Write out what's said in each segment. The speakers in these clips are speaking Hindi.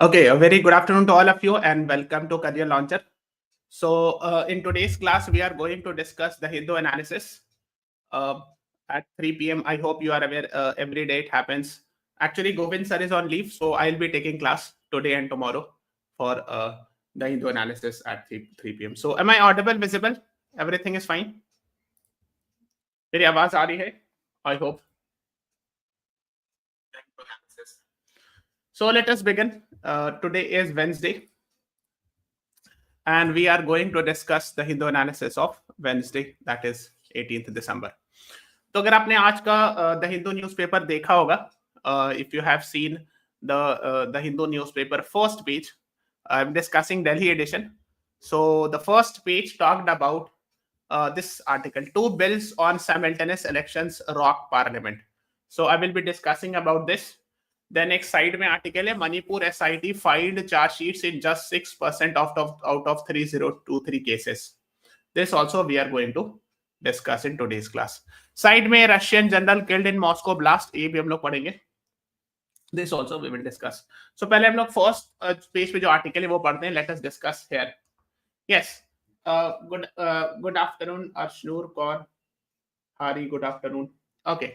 Okay, a very good afternoon to all of you and welcome to Career Launcher. So, in today's class, we are going to discuss the Hindu analysis at 3 p.m. I hope you are aware every day it happens. Actually, Govind sir is on leave, so I'll be taking class today and tomorrow for the Hindu analysis at 3 p.m. So, am I audible, visible? Everything is fine? मेरी आवाज आ रही है? I hope. So let us begin. Today is Wednesday, and we are going to discuss the Hindu analysis of Wednesday, that is 18th December. तो अगर आपने आज का द हिंदू न्यूज़पेपर देखा होगा, if you have seen the Hindu newspaper first page, I'm discussing Delhi edition. So the first page talked about this article, 2 bills on simultaneous elections rock parliament. So I will be discussing about this. Then एक साइड में आर्टिकल है, Manipur SIT filed chargesheets in just 6% out of 3023 cases. This also we are going to discuss in today's class. Side में Russian general killed in Moscow blast, ये भी हम लोग पढ़ेंगे. This also we will discuss. So पहले हम लोग फर्स्ट पेज पे जो आर्टिकल है वो पढ़ते हैं. Let us discuss here. Yes. Good afternoon, Ashnur Kaur. Hari, good afternoon. Okay.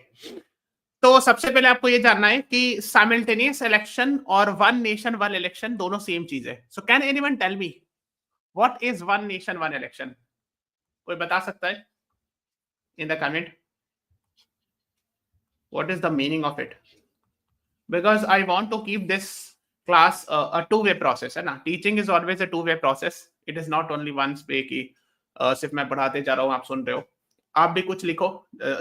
तो सबसे पहले आपको ये जानना है कि साइमल्टेनियस इलेक्शन और वन नेशन वन इलेक्शन दोनों सेम चीज है. So can anyone tell me what is one nation one election? कोई बता सकता है in the comment? What is the meaning of it? Because I want to keep this class a two way process, है ना. Teaching is always a two way process. It is not only one way की सिर्फ मैं पढ़ाते जा रहा हूँ, आप सुन रहे हो. आप भी कुछ लिखो,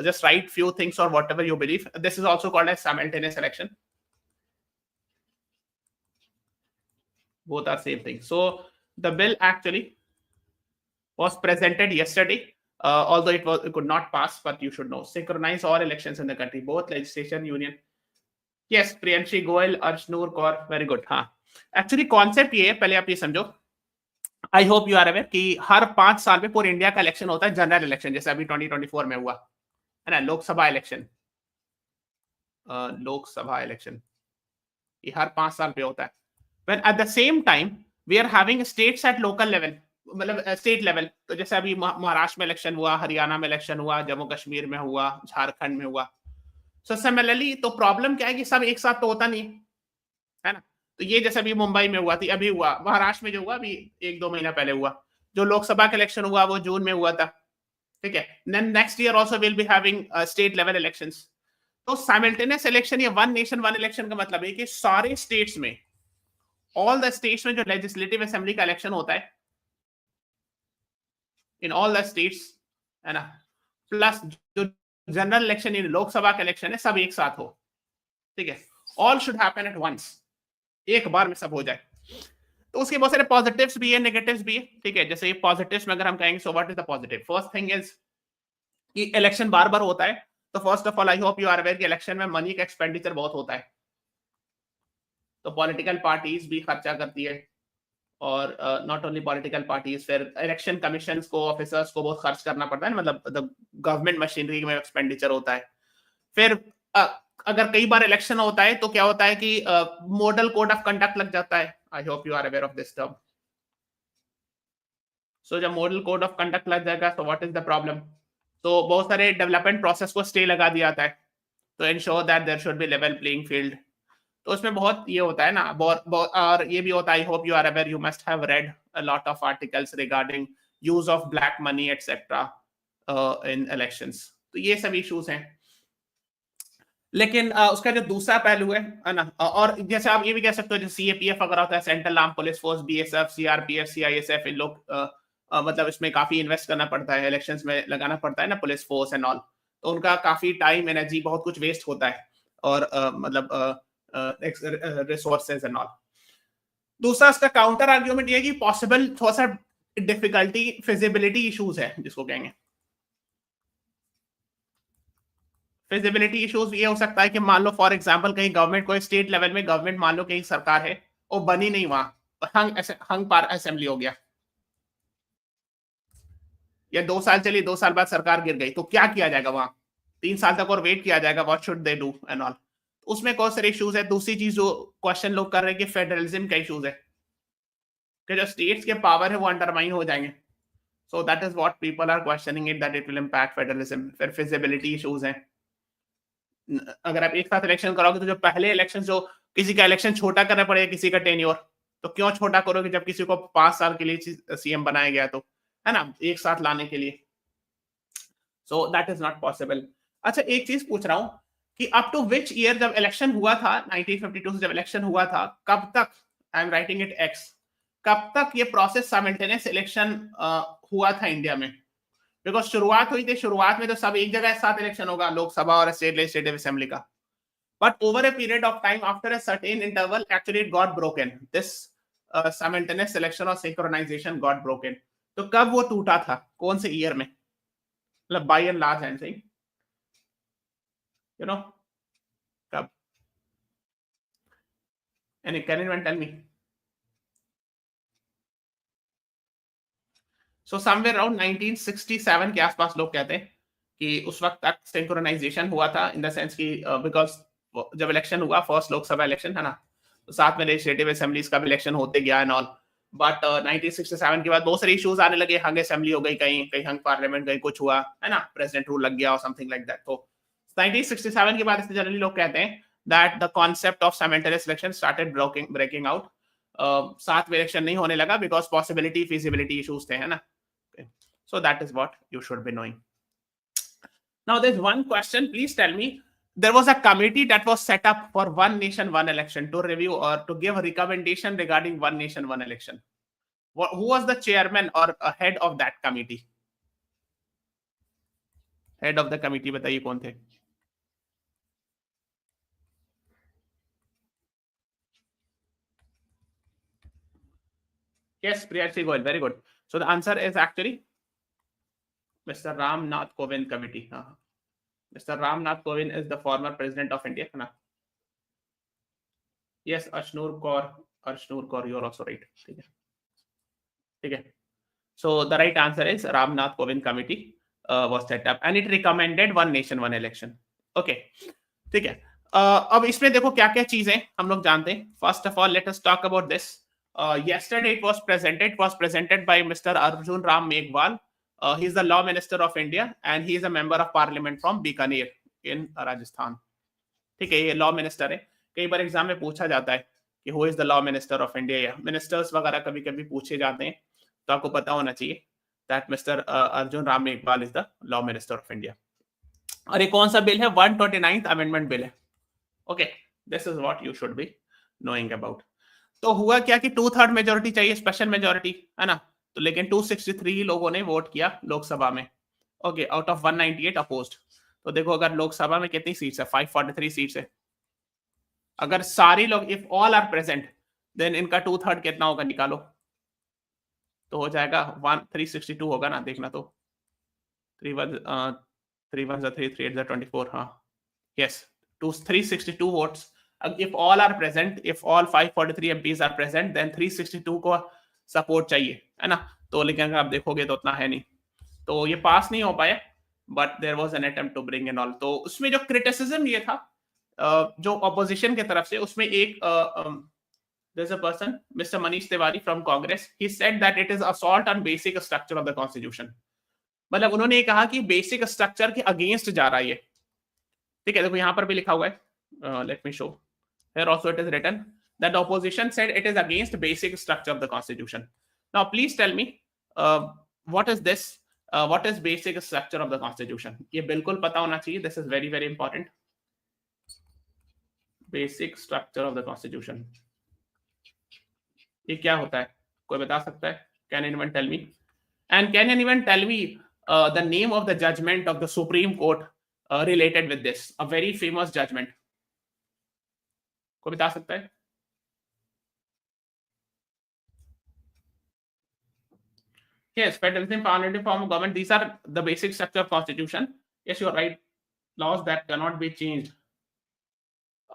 just write few things or whatever you believe. This is also called as simultaneous election. Both are same thing. So the bill actually was presented yesterday, although it could not pass, but you should know. Synchronize all elections in the country, both legislation union. Yes, Priyanshi Goyal, Arshnoor Kaur, very good. हाँ, actually concept ये है, पहले आप ये समझो. I hope you are aware कि हर 5 साल में पूरे इंडिया का इलेक्शन होता है, जनरल इलेक्शन, जैसे अभी 2024 में हुआ है ना, लोकसभा इलेक्शन. लोकसभा इलेक्शन ये हर 5 साल पे होता है. When at the same time we are having states at local level, मतलब स्टेट लेवल. तो जैसे अभी महाराष्ट्र में इलेक्शन हुआ, हरियाणा में इलेक्शन हुआ, जम्मू कश्मीर में हुआ, झारखंड में हुआ. सो सिमिलरली तो प्रॉब्लम क्या है कि सब एक साथ तो होता नहीं है ना. तो ये जैसे अभी मुंबई में हुआ थी, अभी हुआ महाराष्ट्र में, जो हुआ अभी 1-2 महीना पहले हुआ. जो लोकसभा का इलेक्शन हुआ वो जून में हुआ था, ठीक है. Next year also will be having state level elections. तो साइमल्टेनियस इलेक्शन या वन नेशन वन इलेक्शन का मतलब है कि सारे स्टेट्स में, ऑल द स्टेट्स में जो लेजिस्लेटिव असेंबली का इलेक्शन होता है, इन ऑल द स्टेट्स, है ना, प्लस जो जनरल इलेक्शन इन लोकसभा का इलेक्शन है, सब एक साथ हो, ठीक है. All should happen at once, एक बार में सब हो जाए. तो उसके बहुत सारे पॉजिटिव्स भी है, नेगेटिव्स भी है, ठीक है. जैसे पॉजिटिव्स में अगर हम कहेंगे, so what is the positive? First thing is कि इलेक्शन बार बार होता है. तो first of all I hope you are aware कि इलेक्शन में मनी का एक्सपेंडिचर बहुत होता है. तो पॉलिटिकल पार्टीज भी खर्चा करती है, और नॉट ओनली पॉलिटिकल पार्टीज, फिर इलेक्शन कमीशन को, ऑफिसर्स को बहुत खर्च करना पड़ता है, मतलब द गवर्नमेंट मशीनरी में एक्सपेंडिचर होता है. फिर अगर कई बार इलेक्शन होता है तो क्या होता है कि मॉडल कोड ऑफ कंडक्ट लग जाता है. I hope you are aware of this term. So जब मॉडल कोड ऑफ कंडक्ट लग जाएगा तो व्हाट इज द प्रॉब्लम? तो बहुत सारे डेवलपमेंट प्रोसेस को स्टे लगा दिया जाता है, तो ensure that there should be level playing field. तो उसमें बहुत ये होता है ना, और ये भी होता है, I hope you are aware, you must have read a lot of articles regarding use of black money etcetera in elections. तो ये सब इश्यूज हैं. लेकिन उसका जो दूसरा पहलू है ना, और जैसे आप ये भी कह सकते हो, जो सीएपीएफ अगर होता है, central arm police force, BSF, CRPF, CISF, इन लोग मतलब इसमें काफी इन्वेस्ट करना पड़ता है, इलेक्शंस में लगाना पड़ता है ना, पुलिस फोर्स एंड ऑल. तो उनका काफी टाइम, एनर्जी, बहुत कुछ वेस्ट होता है, और मतलब रिसोर्सेज एंड ऑल. दूसरा इसका काउंटर आर्ग्यूमेंट ये कि पॉसिबल थोड़ा सा डिफिकल्टी, फिजिबिलिटी इश्यूज है, जिसको कहेंगे फिजिबिलिटी इश्यूज. ये हो सकता है कि मान लो फॉर एग्जांपल कहीं गवर्नमेंट, कोई स्टेट लेवल में गवर्नमेंट, मान लो कहीं सरकार है, वो बनी नहीं, वहां हंग पार असेंबली हो गया, या 2 साल चली, 2 साल बाद सरकार गिर गई, तो क्या किया जाएगा वहां? 3 साल तक और वेट किया जाएगा. What should they do and all. उसमें कौन सारे इश्यूज है? दूसरी चीज जो क्वेश्चन लोग कर रहे हैं कि फेडरलिज्म का इश्यूज है कि जो स्टेट्स के पावर है वो अंडरमाइन हो जाएंगे. So that is what people are questioning it, that it will impact federalism. फिर फिजिबिलिटी इश्यूज हैं. अगर आप एक साथ इलेक्शन करोगे तो जो पहले इलेक्शन, जो किसी का इलेक्शन छोटा करना पड़ेगा किसी का टेन्योर, तो क्यों छोटा करोगे जब किसी को 5 साल के लिए सीएम बनाया गया, तो है ना, एक साथ लाने के लिए. सो दैट इज नॉट पॉसिबल. अच्छा, एक चीज पूछ रहा हूं कि अप टू विच ईयर जब इलेक्शन हुआ था, 1952 से जब इलेक्शन हुआ था, कब तक, I am writing it x, कब तक ये प्रोसेस साइमल्टेनियस इलेक्शन हुआ था इंडिया में? बिकॉज शुरुआत हुई थी, शुरुआत में तो सब एक जगह साथ इलेक्शन होगा, लोकसभा और स्टेट लेजिस्लेटिव असेंबली का. But over a period of time, after a certain interval, actually it got broken. This simultaneous selection or synchronization got broken. तो कब वो टूटा था, कौन से ईयर में? मतलब by and large I'm saying, you know, कब? And can anyone tell me? So somewhere around 1967 के आसपास लोग कहते हैं कि उस वक्त तक सिंक्रोनाइजेशन हुआ था, इन द सेंस कि बिकॉज जब इलेक्शन हुआ, फर्स्ट लोकसभा इलेक्शन है ना, तो साथ में लेजिस्लेटिव असेंबलीज का भी इलेक्शन होते गया एंड ऑल. बट 1967 के बाद बहुत सारे इश्यूज आने लगे. हंग असेंबली हो गई, कहीं कहीं हंग पार्लियामेंट, कहीं कुछ हुआ, है ना, प्रेसिडेंट रूल लग गया और समथिंग लाइक दैट. तो 1967 के बाद इससे जनरली लोग कहते हैं that the concept of simultaneous election started breaking out. साथ में इलेक्शन नहीं होने लगा बिकॉज पॉसिबिलिटी फिजिबिलिटी इश्यूज थे, है ना. So that is what you should be knowing. Now there's one question, please tell me, there was a committee that was set up for one nation one election to review or to give a recommendation regarding one nation one election. Who was the chairman or head of that committee? Head of the committee बताइए कौन थे? Yes, Priyashi Goyal, very good. So the answer is actually Mr. Ram Nath Kovind committee. Mr. Ram Nath Kovind is the former president of India, है ना? Yes, Ashnur Kaur, you're also right. ठीक है, ठीक है. So the right answer is Ram Nath Kovind committee was set up and it recommended one nation one election. Okay, ठीक है. अब इसमें देखो क्या क्या चीजें हम लोग जानते हैं. First of all, let us talk about this. Yesterday it was presented by Mr. Arjun Ram Meghwal. He is the law minister of India and he is a member of parliament from Bikaner in Rajasthan. ठीक है, ये लॉ मिनिस्टर है. कई बार एग्जाम में पूछा जाता है कि who is the law minister of India, या मिनिस्टर्स वगैरह कभी कभी पूछे जाते हैं, तो आपको पता होना चाहिए that mister Arjun Ram Meghwal is the law minister of India. और ये कौन सा बिल है? 129th अमेंडमेंट बिल है. Okay, this is what you should be knowing about. तो हुआ क्या कि 2/3 मेजोरिटी चाहिए, स्पेशल मेजोरिटी, है ना. तो लेकिन 263 लोगों ने वोट किया लोकसभा में. Okay, out of 198 opposed. तो देखो अगर लोकसभा में कितनी सीट्स है? 543 सीट्स है. अगर सारे लोग, if all are present, then इनका 2/3 कितना होगा निकालो, तो हो जाएगा 362 होगा ना. देखना तो 3 1 3 3 8 24. हाँ, yes, 362 votes. If all are present, if all 543 MPs are present, then 362 को सपोर्ट चाहिए, है ना. तो लेकिन अगर आप देखोगे तो उतना है नहीं, तो ये पास नहीं हो पाया. But there was an attempt to bring in all. तो उसमें जो क्रिटिसिज्म ये था जो ऑपोजिशन की तरफ से, उसमें एक there's a person, Mr. Manish Tiwari from Congress, he said that it is assault on basic structure of the constitution. मतलब उन्होंने ये कहा कि बेसिक स्ट्रक्चर के अगेंस्ट जा रहा है ये. ठीक है, देखो यहाँ पर भी लिखा हुआ है. Let me show. Here also it is written that the opposition said it is against basic structure of the constitution. Now please tell me what is this? What is basic structure of the constitution? ये बिल्कुल पता होना चाहिए. This is very very important. Basic structure of the constitution. ये क्या होता है? कोई बता सकता है? Can anyone tell me? And can anyone tell me the name of the judgment of the Supreme Court related with this? A very famous judgment. कोई बता सकता है? Yes, federalism, parliamentary form of government. These are the basic structure of constitution. Yes, you are right. Laws that cannot be changed.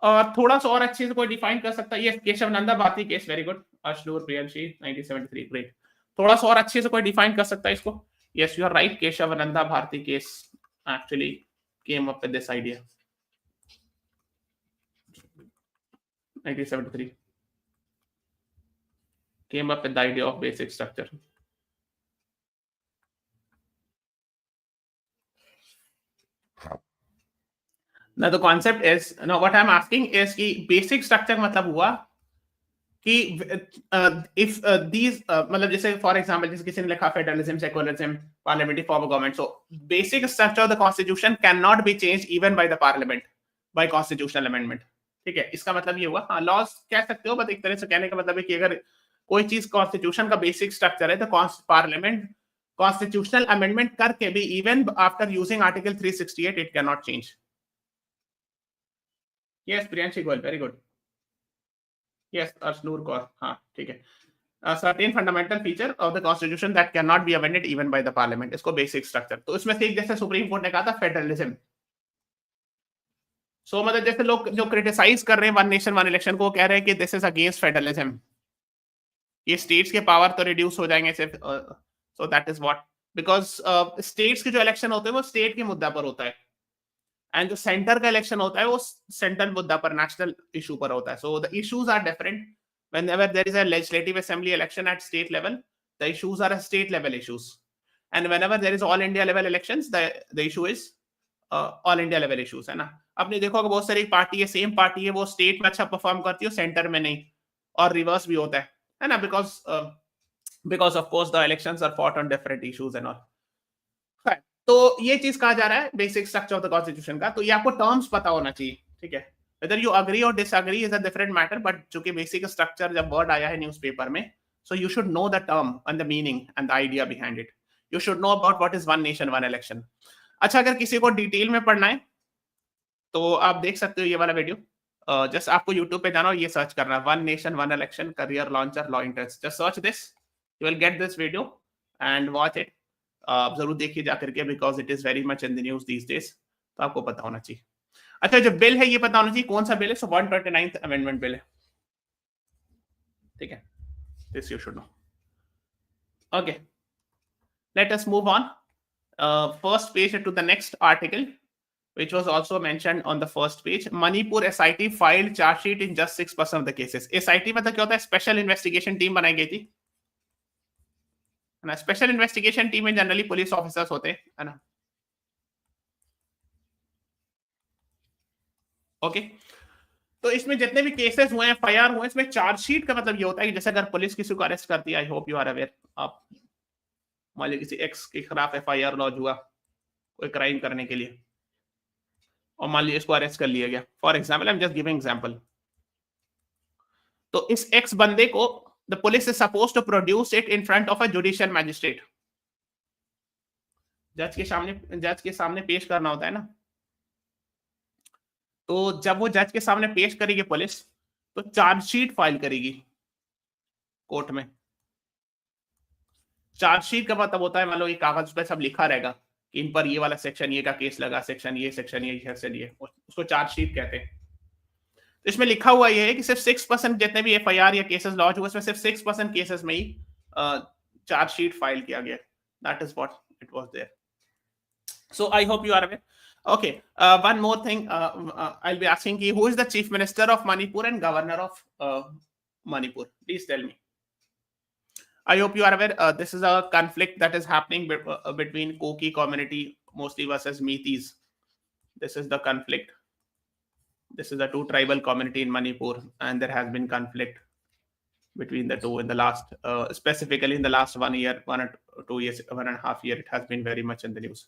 और थोड़ा सा और अच्छे से कोई डिफाइन कर सकता है? ये Kesavananda Bharati case, very good. Ashnoor Priyanshi 1973, great. थोड़ा सा और अच्छे से कोई डिफाइन कर सकता है इसको? Yes, you are right. Kesavananda Bharati case actually came up with this idea. 1973 came up with the idea of basic structure. Now the concept is, now what I'm asking is कि basic structure मतलब हुआ कि if these मतलब जैसे for example जैसे किसी ने लिखा federalism, secularism, parliamentary form of government, so basic structure of the constitution cannot be changed even by the parliament by constitutional amendment. ठीक है, इसका मतलब ये हुआ, हाँ लॉज कह सकते हो, बट एक तरह से कहने का मतलब है कि अगर कोई चीज कॉन्स्टिट्यूशन का बेसिक स्ट्रक्चर है तो पार्लियामेंट कॉन्स्टिट्यूशनल अमेंडमेंट करके भी even after using article 368 it can not change. Yes Priyanshi Goyal, very good. Yes Arshnoor Kaur, हाँ ठीक है. A certain fundamental feature of the constitution that cannot be amended even by the parliament, इसको बेसिक स्ट्रक्चर. तो इसमें से एक जैसे सुप्रीम कोर्ट ने कहा था फेडरलिज्म. सो मतलब जैसे लोग जो क्रिटिसाइज कर रहे हैं वन नेशन वन इलेक्शन को, कह रहे हैं कि दिस इज अगेंस्ट फेडरलिज्म, ये स्टेट्स के पावर तो रिड्यूस हो जाएंगे सिर्फ. सो that is what, because states के जो इलेक्शन होते हैं वो स्टेट के मुद्दा पर होता है, एंड जो सेंटर का इलेक्शन होता है वो सेंट्रल मुद्दा पर, नेशनल इशू पर होता है. So the issues are different. Whenever there is a legislative assembly election at state level, the issues are state level issues, and whenever there is all India level elections, the issue is all India level issues, है ना. आपने देखो कि बहुत सारी पार्टी है, सेम पार्टी है, वो स्टेट में अच्छा परफॉर्म करती है, सेंटर में नहीं, और रिवर्स भी होता है ना, because of course the elections are fought on different issues and all. तो ये चीज कहा जा रहा है basic structure of the constitution का. तो ये आपको टर्म्स पता होना चाहिए, ठीक है. Whether you agree or disagree is a different matter, but चूंकि बेसिक स्ट्रक्चर जब वर्ड आया है न्यूज़पेपर में, so you should know the term and the meaning and the idea behind it. You should know about what is one nation one election. अच्छा, अगर किसी को डिटेल में पढ़ना है तो आप देख सकते हो ये वाला वीडियो. जस्ट आपको यूट्यूब पे जाना और ये सर्च करना, one nation one election Career Launcher law interest. Just search this, you will get this video and watch it. जरूर देखिए जाकर के, because it is very much in the news these days, तो आपको पता होना चाहिए. अच्छा, जो बिल है ये पता होना चाहिए कौन सा बिल है. सो 129th अमेंडमेंट बिल है, ठीक है. This you should know. Okay, let us move on. First page to the next article which was also mentioned on the first page. Manipur SIT filed charge sheet in just 6% of the cases. SIT मतलब क्या होता है? स्पेशल इन्वेस्टिगेशन टीम बनाई गई थी, है ना. स्पेशल इन्वेस्टिगेशन टीम में जनरली पुलिस ऑफिसर्स होते हैं, है ना. ओके, तो इसमें जितने भी केसेस हुए हैं, FIR हुए, इसमें चार्जशीट का मतलब ये होता है कि जैसे अगर पुलिस किसी को अरेस्ट करती है, I hope you are aware, आप मान लीजिए किसी एक्स के खिलाफ FIR लॉन्च हुआ कोई क्राइम करने के लिए, और मान लीजिए इसको अरेस्ट कर लिया गया, for example, I am just giving example. तो इस एक्स बंदे को the police is supposed to produce it in front of a judicial magistrate. जज के सामने पेश करना होता है ना. तो जब वो जज के सामने पेश करेगी पुलिस, तो चार्जशीट फाइल करेगी कोर्ट में. चार्जशीट का मतलब होता है, मान लो ये कागज पे सब लिखा रहेगा कि इन पर ये वाला सेक्शन ये का केस लगा, सेक्शन ये सेक्शन ये, उसको चार्जशीट कहते हैं. तो इसमें लिखा हुआ ये है कि सिर्फ 6% जितने भी FIR या केसेस लॉन्च हुए, उसमें सिर्फ 6% केसेस में ही चार्जशीट फाइल किया गया. That is what it was there. So I hope you are aware. Okay, one more thing, I'll be asking you, who is the chief minister of Manipur and governor of Manipur? Please tell me. I hope you are aware, this is a conflict that is happening between Koki community mostly versus Meiteis. This is the conflict. This is a two tribal community in Manipur, and there has been conflict between the two in the last, specifically in the last 1 year, 1 or 2 years, 1.5 years, it has been very much in the news.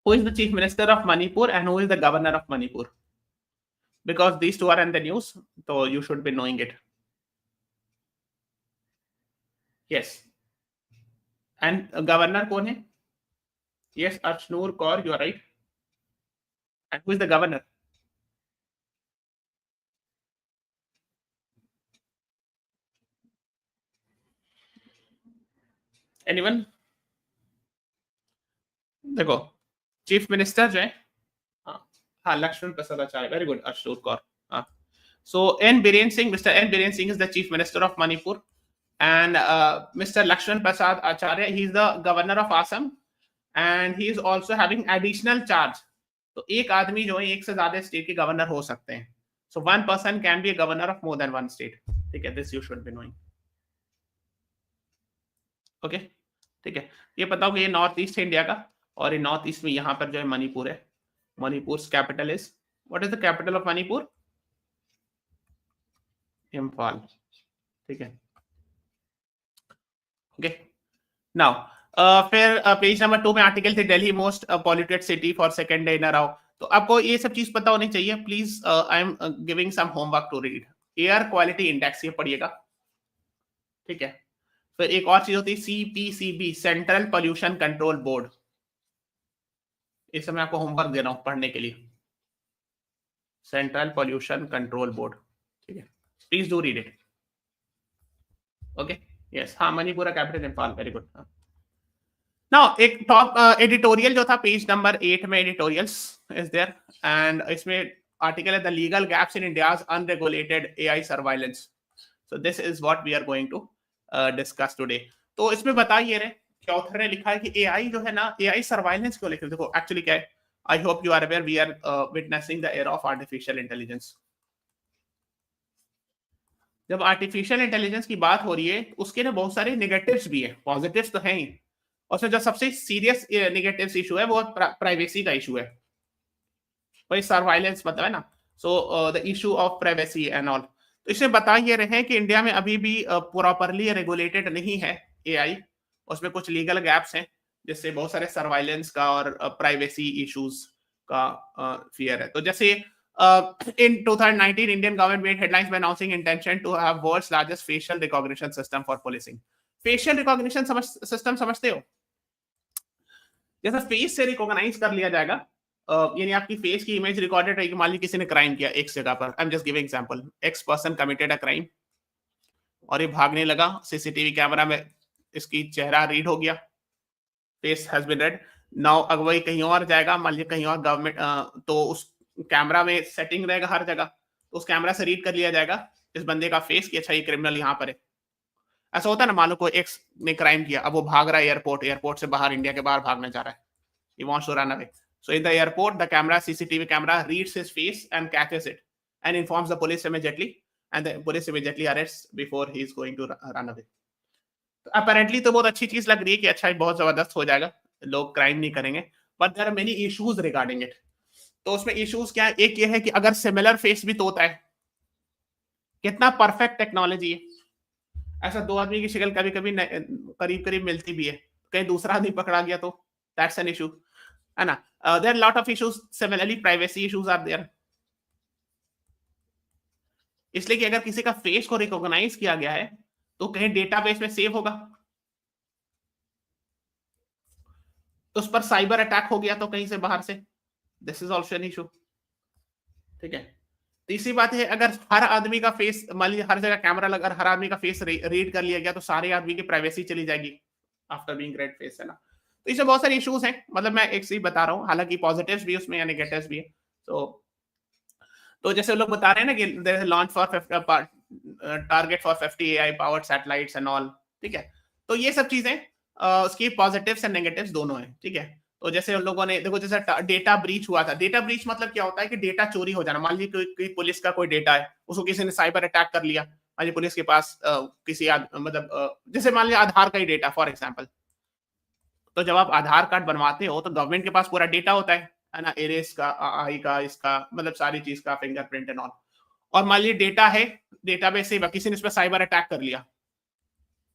Who is the chief minister of Manipur and who is the governor of Manipur? Because these two are in the news, so you should be knowing it. Yes. And governor कौन है? Yes, Arshnoor Kaur, you are right. And who is the governor? Anyone? देखो, चीफ मिनिस्टर जो है, हाँ Lakshman Prasad Acharya, very good, Ashok Kaur. So N Biren Singh, Mr. N Biren Singh is the chief minister of Manipur, and Mr. Lakshman Prasad Acharya, he is the governor of Assam, and he is also having additional charge. तो एक आदमी जो है एक से ज्यादा स्टेट के गवर्नर हो सकते हैं. So one person can be a governor of more than one state. ठीक है, this you should be knowing. Okay, ठीक है, ये बताओ कि ये नॉर्थ ईस्ट है इंडिया का, और ये नॉर्थ ईस्ट में यहाँ पर जो है मणिपुर है. Manipur capital is, what is the capital of Manipur? Imphal. ठीक है, ओके. नाउ फिर पेज नंबर 2 में article the Delhi most polluted city for second day in a row. तो आपको ये सब चीज पता होनी चाहिए. Please I am giving some homework to read. Air quality index, ये पढ़िएगा. ठीक है, फिर एक और चीज होती है CPCB, central pollution control board. इस समय आपको होमवर्क दे रहा हूं पढ़ने के लिए. Central pollution control board. ठीक है, please do read it. Okay, yes, हाँ, Manipur capital Imphal. Very good. Now एक टॉप एडिटोरियल जो था पेज नंबर 8 में, एडिटोरियल्स इज देयर, एंड इसमें आर्टिकल है the legal gaps in India's unregulated AI surveillance. So this is what we are going to discuss today. तो इसमें बता ये रहे कि ऑथर ने लिखा है कि AI जो है ना, AI सर्वाइलेंस क्यों लिखे. देखो एक्चुअली क्या है, I hope you are aware, we are witnessing the era of artificial intelligence. जब आर्टिफिशियल इंटेलिजेंस की बात हो रही है, उसके ना बहुत सारे नेगेटिव्स भी है, पॉजिटिव्स तो हैं ही. और जो सबसे सीरियस नेगेटिव इशू है वो प्राइवेसी का इशू है. भाई सर्वाइलेंस मतलब है ना, so the issue of privacy and all. तो इसमें बता ये रहे हैं कि इंडिया में अभी भी प्रॉपरली रेगुलेटेड नहीं है AI. उसमें कुछ लीगल गैप्स हैं, जिससे बहुत सारे सर्वाइलेंस का और प्राइवेसी इश्यूज का फियर है. तो जैसे in 2019 Indian government made headlines by announcing intention to have world's largest facial recognition system for policing. facial recognition system समझते हो? जैसा फेस से रिकॉग्नाइज कर लिया जाएगा, यानी आपकी फेस की इमेज रिकॉर्डेड रहेगी. मान ली किसी ने क्राइम किया एक जगह पर, आई am just giving example, x person committed a crime, और ये भागने लगा, सीसीटीवी कैमरा में इसकी चेहरा रीड हो गया, face has been read. Now अगर वही कहीं और जाएगा, मान लीजिए कहीं और गवर्नमेंट, तो उस कैमरा में सेटिंग रहेगा हर जगह, तो उस कैमरा से रीड कर लिया जाएगा इस बंदे का फेस कि अच्छा ये क्रिमिनल यहाँ पर है. ऐसा होता है ना, मान लो कोई एक्स ने क्राइम किया, अब वो भाग रहा है एयरपोर्ट से बाहर, इंडिया के बाहर भागने जा रहा है, he wants to run away. So in the airport, the CCTV camera reads his face and catches it and informs the police immediately, and the police immediately arrests before he is going to run away. तो apparently तो बहुत अच्छी चीज लग रही है कि अच्छा बहुत जबरदस्त हो जाएगा, लोग क्राइम नहीं करेंगे, but there are many issues regarding it. तो उसमें इश्यूज क्या है? एक ये है कि अगर सिमिलर फेस भी तो होता है, कितना परफेक्ट टेक्नोलॉजी है. ऐसा दो आदमी की शक्ल कभी कभी करीब करीब मिलती भी है, कहीं दूसरा आदमी पकड़ा गया तो दैट्स एन इशू, है ना. There lot of issues. Similarly privacy issues are there. इसलिए कि अगर किसी का फेस को रिकॉग्नाइज किया गया है तो कहीं डेटाबेस में सेव होगा, उस पर साइबर अटैक हो गया तो कहीं से बाहर से, this is also an issue. ठीक है. तीसरी बात है, अगर हर आदमी का फेस, मान लीजिए हर जगह कैमरा लगा, हर आदमी का फेस रीड कर लिया गया तो सारे आदमी की प्राइवेसी चली जाएगी आफ्टर बीइंग रेड फेस, है ना. तो इसमें बहुत सारे इश्यूज हैं, मतलब मैं एक चीज बता रहा हूँ, हालांकि पॉजिटिव्स भी उसमें या नेगेटिव्स भी है. तो जैसे लोग बता रहे हैं ना कि there is launch for target for 50 AI powered satellites and all. ठीक है, तो ये सब चीजें उसकी पॉजिटिव्स एंड नेगेटिव्स दोनों हैं. ठीक है. तो जैसे उन लोगों ने देखो, जैसे डेटा ब्रीच हुआ था. डेटा ब्रीच मतलब क्या होता है कि डेटा चोरी हो जाना. मान लीजिए कोई पुलिस का कोई डेटा है, उसको किसी ने साइबर अटैक कर लिया, मान लीजिए पुलिस के पास किसी मतलब जैसे मान लीजिए आधार का ही डेटा फॉर एग्जाम्पल. तो जब आप आधार कार्ड बनवाते हो तो गवर्नमेंट के पास पूरा डेटा होता है ना, एरेस का, आई का, इसका मतलब सारी चीज का, फिंगरप्रिंट एंड ऑल. और मान लीजिए डेटा है, डेटाबेस से किसी ने इस पर साइबर अटैक कर लिया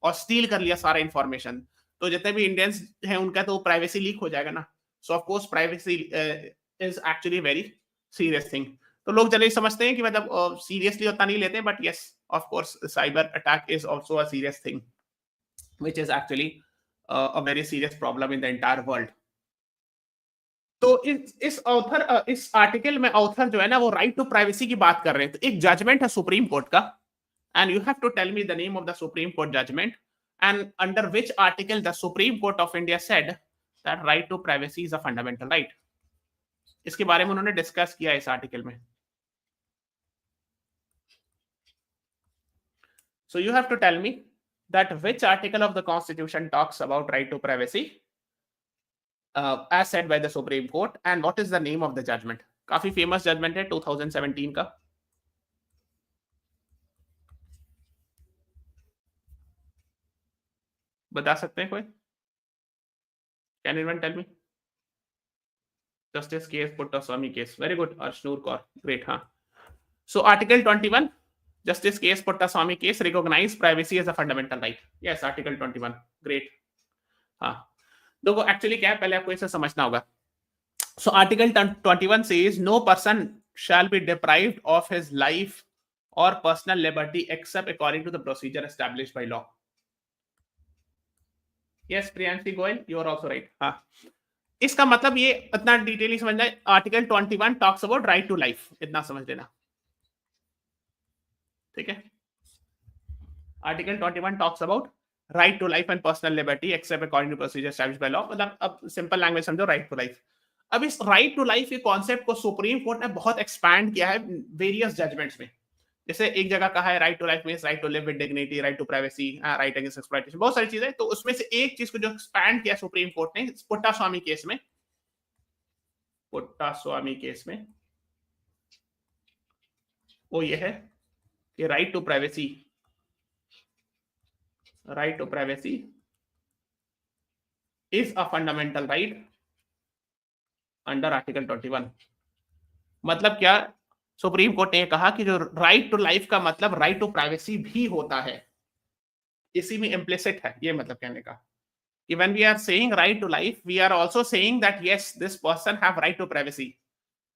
और स्टील कर लिया सारा इंफॉर्मेशन, तो जितने भी इंडियंस हैं उनका तो प्राइवेसी लीक हो जाएगा ना. सो of course privacy is actually very serious thing. तो लोग जनरली समझते हैं कि मतलब सीरियसली उतना नहीं लेते, but yes of course cyber attack is also a serious thing which is actually a very serious problem in the entire world. तो इस आर्टिकल में ऑथर जो है ना, वो राइट टू प्राइवेसी की बात कर रहे हैं. तो एक जजमेंट है सुप्रीम कोर्ट का, and you have to tell me the name of the Supreme Court judgement and under which article the Supreme Court of India said that right to privacy is a fundamental right. इसके बारे में उन्होंने डिस्कस किया इस आर्टिकल में. So you have to tell me that which article of the Constitution talks about right to privacy as said by the Supreme Court, and what is the name of the judgment. काफी famous judgment है 2017 का. बता सकते हैं कोई? Can anyone tell me? Justice case Puttaswamy case, very good, Arshnoor Kaur, great, हाँ। So Article 21, Justice K. S. Puttaswamy case, recognize privacy as a fundamental right. Yes, Article 21, great. हाँ, देखो एक्चुअली क्या है, पहले आपको इसे समझना होगा. So Article 21 says no person shall be deprived of his life or personal liberty except according to the procedure established by law. Yes, Priyanshi Goyal, you are also right. हाँ, इसका मतलब ये इतना डिटेल नहीं समझना है. Article 21 talks about right to life, इतना समझ लेना, ठीक है. Article 21 talks about right to life and personal liberty except according to procedure established by law. मतलब अब सिंपल लैंग्वेज समझो, राइट टू लाइफ. अब इस राइट टू लाइफ के कॉन्सेप्ट को सुप्रीम कोर्ट ने बहुत एक्सपैंड किया है वेरियस जजमेंट्स में. जैसे एक जगह कहा है right to life means right to live with dignity, right to privacy, right against exploitation, बहुत सारी चीजें. तो उसमें से एक चीज को जो एक्सपैंड किया सुप्रीम कोर्ट ने पुट्टास्वामी केस में, पुट्टास्वामी केस में वो ये है कि right to privacy, right to privacy is a fundamental right under Article 21. मतलब क्या, सुप्रीम कोर्ट ने कहा कि जो राइट टू लाइफ का मतलब राइट टू प्राइवेसी भी होता है, इसी में इम्प्लिसिट है. ये मतलब कहने का कि when we are saying right to life, we are also saying that yes, this person have right to privacy,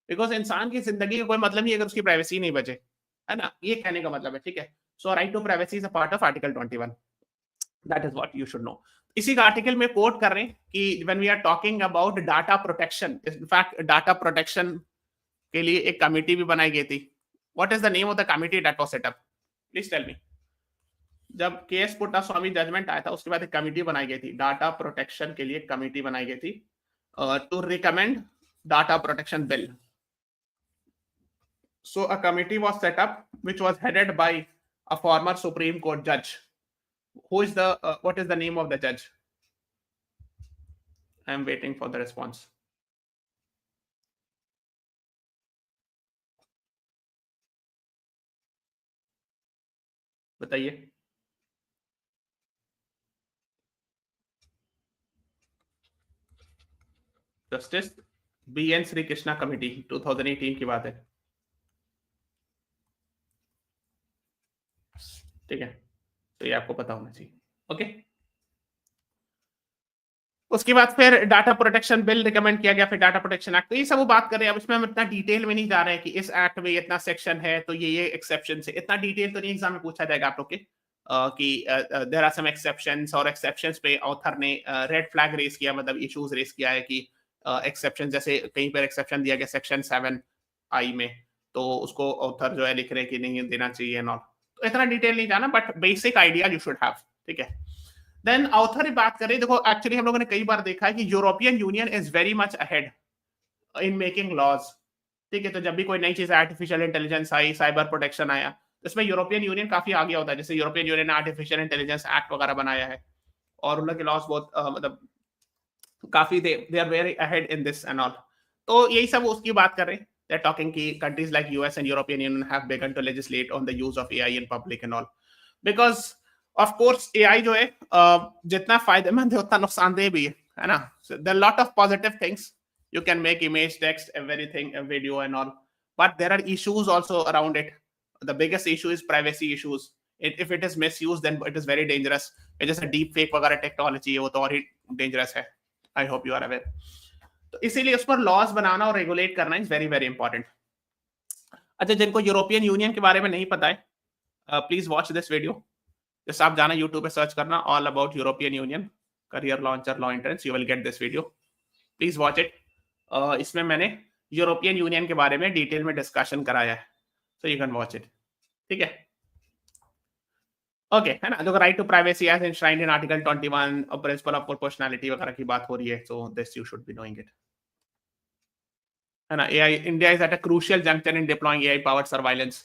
because इंसान की जिंदगी का कोई मतलब नहीं अगर उसकी प्राइवेसी नहीं बचे, है ना. ये कहने का मतलब है, ठीक है. So right to privacy is a part of Article 21. That is what you should know. इसी का आर्टिकल में कोट कर रहे हैं कि when we are talking about data protection, in fact data protection के लिए एक कमेटी भी बनाई गई थी. What is the name of the committee that was set up? Please tell me. जब केएस पुट्टास्वामी जजमेंट आया था उसके बाद एक कमेटी बनाई गई थी, डाटा प्रोटेक्शन के लिए कमेटी बनाई गई थी to recommend data protection bill. So a committee was set up which was headed by a former Supreme Court judge. Who is the what is the name of the judge? I am waiting for the response. बताइए. Justice BN Srikrishna committee, 2018 की बात है, ठीक है. तो ये आपको पता होना चाहिए, ओके. उसके बाद फिर डाटा प्रोटेक्शन बिल रिकमेंड किया गया, फिर डाटा प्रोटेक्शन एक्ट. तो ये सब वो बात कर रहे हैं. अब इसमें हम इतना डिटेल में नहीं जा रहे हैं कि इस एक्ट में इतना सेक्शन है तो ये एक्सेप्शन से, इतना डिटेल तो नहीं एग्जाम में पूछा जाएगा आप लोग के कि देयर आर सम एक्सेप्शंस, और एक्सेप्शंस पे ऑथर ने रेड फ्लैग रेज किया, मतलब इश्यूज रेज किया है कि एक्सेप्शन, जैसे कहीं पर एक्सेप्शन दिया गया सेक्शन 7I में, तो उसको ऑथर जो है लिख रहे हैं कि नहीं देना चाहिए नॉट. तो इतना डिटेल नहीं जाना, but basic idea you should have, ठीक है. देन ऑथर बात करें, देखो एक्चुअली हम लोगों ने कई बार देखा है कि European union is very much ahead in making laws, ठीक है. तो जब भी कोई नई चीज आर्टिफिशियल इंटेलिजेंस आई, साइबर प्रोटेक्शन आया, तो इसमें यूरोपियन यूनियन काफी आगे होता है. जैसे यूरोपियन यूनियन ने आर्टिफिशियल इंटेलिजेंस एक्ट वगैरह बनाया है, और उन लोग के लॉज बहुत मतलब काफी they are very ahead in this and all. तो यही सब उसकी बात कर रहे हैं. They're talking कि countries like US and European Union have begun to legislate on the use of AI in public and all, because of course AI जो है जितना फायदेमंद है उतना नुकसानदेह भी है ना. So there are a lot of positive things. You can make image, text, everything, video and all, but there are issues also around it. The biggest issue is privacy issues. If it is misused, then it is very dangerous. जैसे deep fake वगैरह टेक्नोलॉजी है, वो तो और ही dangerous है. I hope you are aware. तो इसीलिए उस पर लॉज बनाना और रेगुलेट करना इज वेरी वेरी इंपॉर्टेंट. अच्छा, जिनको यूरोपियन यूनियन के बारे में नहीं पता है, प्लीज वॉच दिस वीडियो. जैसे आप जाना यूट्यूब पे सर्च करना all about European union career Launcher law entrance, you will get this video. Please watch it. इसमें मैंने यूरोपियन यूनियन के बारे में डिटेल में डिस्कशन कराया है, so you can watch it, ठीक है. ओके, है ना. जो right to privacy as enshrined in article 21, principle of proportionality वगैरह की बात हो रही है, so this you should be knowing it, है ना. AI India is at a crucial juncture in deploying AI powered surveillance.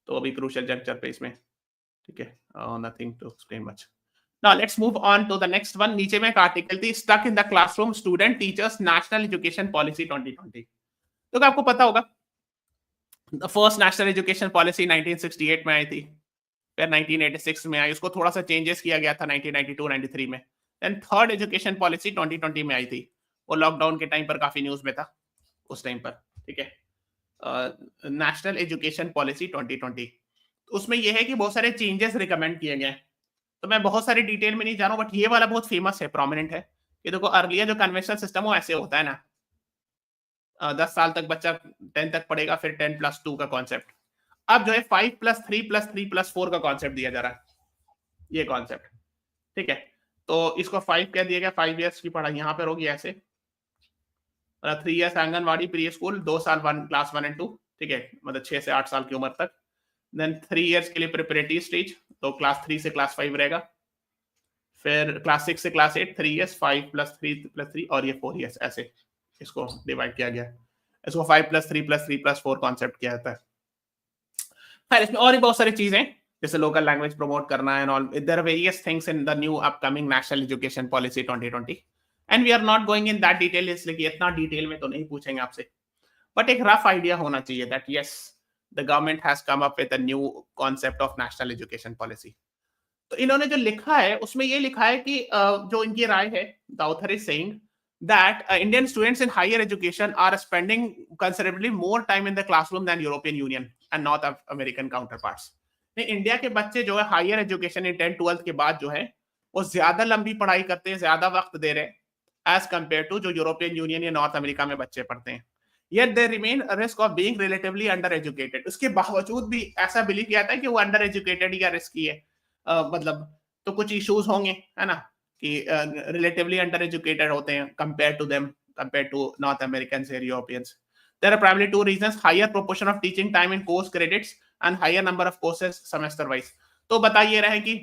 तो अभी क्रूशियल जंक्चर पे इसमें, ठीक है. Nothing to explain much. Now let's move on to the next one. नीचे में एक आर्टिकल थी, stuck in the classroom student teachers national education policy 2020. तो आपको पता होगा फर्स्ट नेशनल एजुकेशन पॉलिसी 1968 में आई थी, फिर 1986 में आई. उसको थोड़ा सा चेंजेस किया गया था 1992-93 में. एंड थर्ड एजुकेशन पॉलिसी 2020 में आई थी, वो लॉकडाउन के टाइम पर काफी न्यूज में था उस टाइम पर, ठीक है। नेशनल एजुकेशन पॉलिसी 2020, उसमें यह है कि बहुत सारे चेंजेस रिकमेंड किए गए हैं। तो मैं बहुत सारी डिटेल में नहीं जा रहा हूँ, बट ये वाला बहुत फेमस है, प्रोमिनेंट है। ये देखो, अर्लियर जो कन्वेंशनल सिस्टम वो ऐसे होता है ना, 10 साल तक बच्चा 10 तक पढ़ेगा, फिर 10+2 का कॉन्सेप्ट। अब जो है 5+3+3+4 का कॉन्सेप्ट दिया जा रहा है, ये कॉन्सेप्ट, ठीक है। तो इसको 5 कह दिया गया, 5 ईयर्स की पढ़ाई यहाँ पर होगी ऐसे, 3 ईयर्स आंगनवाड़ी प्री स्कूल, 2 साल क्लास 1 और 2, ठीक है, मतलब 6 से 8 साल की उम्र तक। देन 3 ईयर्स के लिए प्रिपरेटरी स्टेज, तो क्लास 3 से क्लास 5 रहेगा। फिर क्लास 6 से क्लास 8, 3 ईयर्स, 5+3+3, और ये 4 ईयर्स, ऐसे इसको डिवाइड किया गया। इसको 5+3+3+4 कॉन्सेप्ट किया जाता है। खैर, इसमें और भी बहुत सारी चीजें, जैसे लोकल लैंग्वेज प्रमोट करना and all, there are various things in the new upcoming national education policy 2020, and we are not going in that detail, इसलिए कि इतना डिटेल में तो नहीं पूछेंगे आपसे, बट एक रफ आइडिया होना चाहिए that yes, the government has come up with a new concept of national education policy. तो इन्होंने जो लिखा है उसमें ये लिखा है कि जो इनकी राय है, the author is saying that Indian students in higher education are spending considerably more time in the classroom than European Union and North American counterparts. India के बच्चे जो है हायर एजुकेशन इन 10th-12th के बाद जो है वो ज्यादा लंबी पढ़ाई करते हैं, ज्यादा वक्त दे रहे हैं एज कंपेयर टू जो यूरोपियन यूनियन या नॉर्थ अमेरिका में बच्चे पढ़ते हैं। Yet they remain a risk of being relatively undereducated. उसके बावजूद भी ऐसा बिलीव किया जाता है कि वो अंडर एजुकेटेड या रिस्की है, मतलब तो कुछ इश्यूज होंगे, है ना, कि रिलेटिवली अंडर एजुकेटेड होते हैं compare to them, compare to North Americans या Europeans. There are primary 2 reasons, higher proportion of teaching time in course credits and higher number of courses semester wise. तो बताइए रहे कि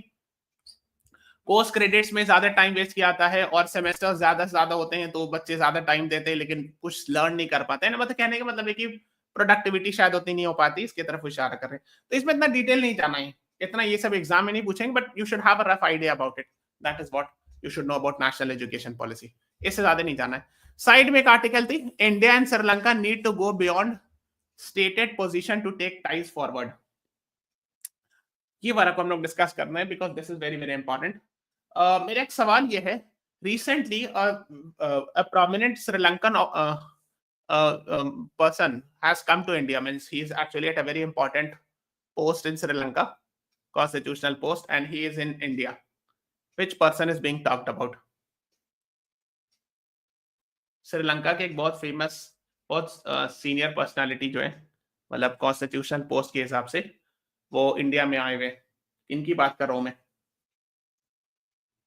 कोर्स क्रेडिट्स में ज्यादा टाइम वेस्ट किया जाता है और सेमेस्टर ज्यादा से ज्यादा होते हैं, तो बच्चे ज्यादा टाइम देते हैं लेकिन कुछ लर्न नहीं कर पाते हैं ना, मतलब कहने का मतलब है कि प्रोडक्टिविटी शायद उतनी नहीं हो पाती, इसकी तरफ इशारा कर रहे हैं। तो इसमें इतना डिटेल नहीं जाना है, इतना ये सब एग्जाम में नहीं पूछेंगे, but you should have a rough idea about it, that is what you should know about national education policy. इससे ज्यादा नहीं जाना है। साइड में एक आर्टिकल थी, India and Sri Lanka need to go beyond stated position to take ties forward. ये वाला को हम लोग डिस्कस करना है because this is very very important. मेरा एक सवाल ये है, recently a prominent Sri Lankan person has come to India, means he is actually at a very important post in Sri Lanka, constitutional post, and he is in India. Which person is being talked about? Sri Lanka के एक बहुत फेमस, बहुत सीनियर पर्सनालिटी जो है, मतलब कॉन्स्टिट्यूशनल पोस्ट के हिसाब से वो इंडिया में आए हुए, इनकी बात कर रहा हूं मैं।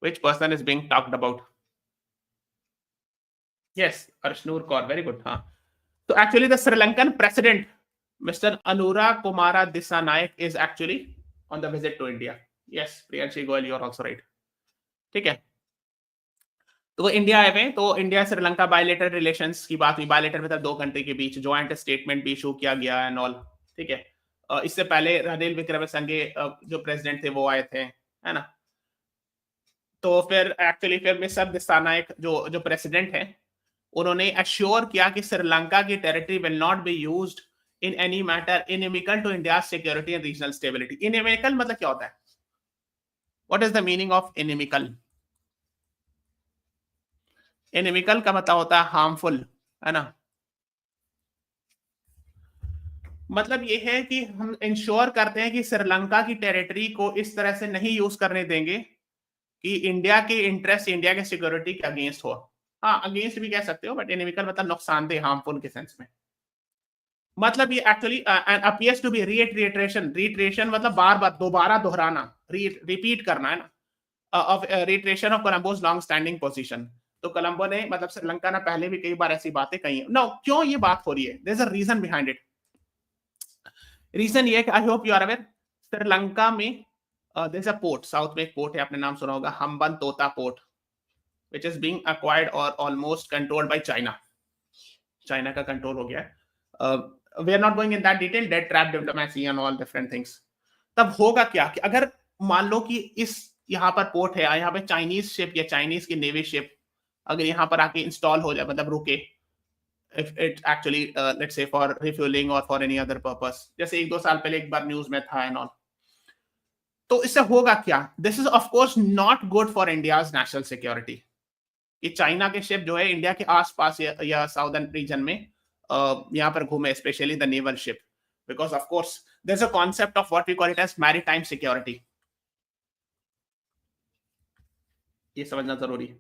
Which person is being talked about? Yes, Arshnur Kaur, very good. हाँ, so actually the Sri Lankan president, Mr. Anura Kumara Disanayak, is actually on the visit to India. Yes, Priyanshi Goyal, you are also right. ठीक है, तो वो इंडिया आए हुए, तो इंडिया श्रीलंका बायलेटरल रिलेशंस की बात हुई, बायलेटरल मतलब दो कंट्री के बीच ज्वाइंट स्टेटमेंट भी इशू किया गया एंड ऑल, ठीक है। इससे पहले रणील विक्रमसिंघे जो प्रेसिडेंट थे वो आए थे, है ना। तो फिर एक्चुअली फिर मिस्टर दिसानायक जो प्रेसिडेंट हैं, उन्होंने अश्योर किया कि श्रीलंका की territory will not be used in any matter inimical to India security and regional stability. Inimical मतलब क्या होता है? What is the meaning of inimical? Inimical का मतलब होता है हार्मफुल, है ना। मतलब ये है कि हम इंश्योर करते हैं कि श्रीलंका की टेरिटरी को इस तरह से नहीं यूज करने देंगे कि इंडिया के इंटरेस्ट, इंडिया के सिक्योरिटी के अगेंस्ट हो। हाँ, अगेंस्ट भी कह सकते हो, बट इनमिकल मतलब नुकसानदेह, हार्मफुल के सेंस में। मतलब ये actually appears to be reiteration, reiteration मतलब बार बार दोबारा दोहराना, रिपीट करना, है ना, of reiteration of Colombo's long standing position. तो कोलंबो ने, मतलब श्रीलंका ने पहले भी कई बार ऐसी बातें कही है। नो, क्यों ये बात हो रही है? There is a reason behind it. Reason ये है कि I hope you are aware, Sri Lanka में there is a port, south में एक पोर्ट है, आपने नाम सुना होगा, हम्बन तोता port, which is being acquired or almost controlled by China. China का कंट्रोल हो गया है। we are not going in that detail, debt trap diplomacy and all different things. तब होगा क्या कि अगर मान लो कि इस यहाँ पर पोर्ट है, यहाँ पे चाइनीज शिप या चाइनीज की नेवी शिप अगर यहाँ पर आके इंस्टॉल हो जाए, मतलब रुके, if it actually let's say for refueling or for any other purpose, जैसे 1-2 साल पहले एक बार न्यूज में था एंड ऑल, तो इससे होगा क्या? This is of course not good for India's national security, कि चाइना के शिप जो है इंडिया के आसपास या साउदर्न रीजन में यहाँ पर घूमे, specially the naval ship, because of course there is a concept of what we call it as maritime security. ये समझना जरूरी है।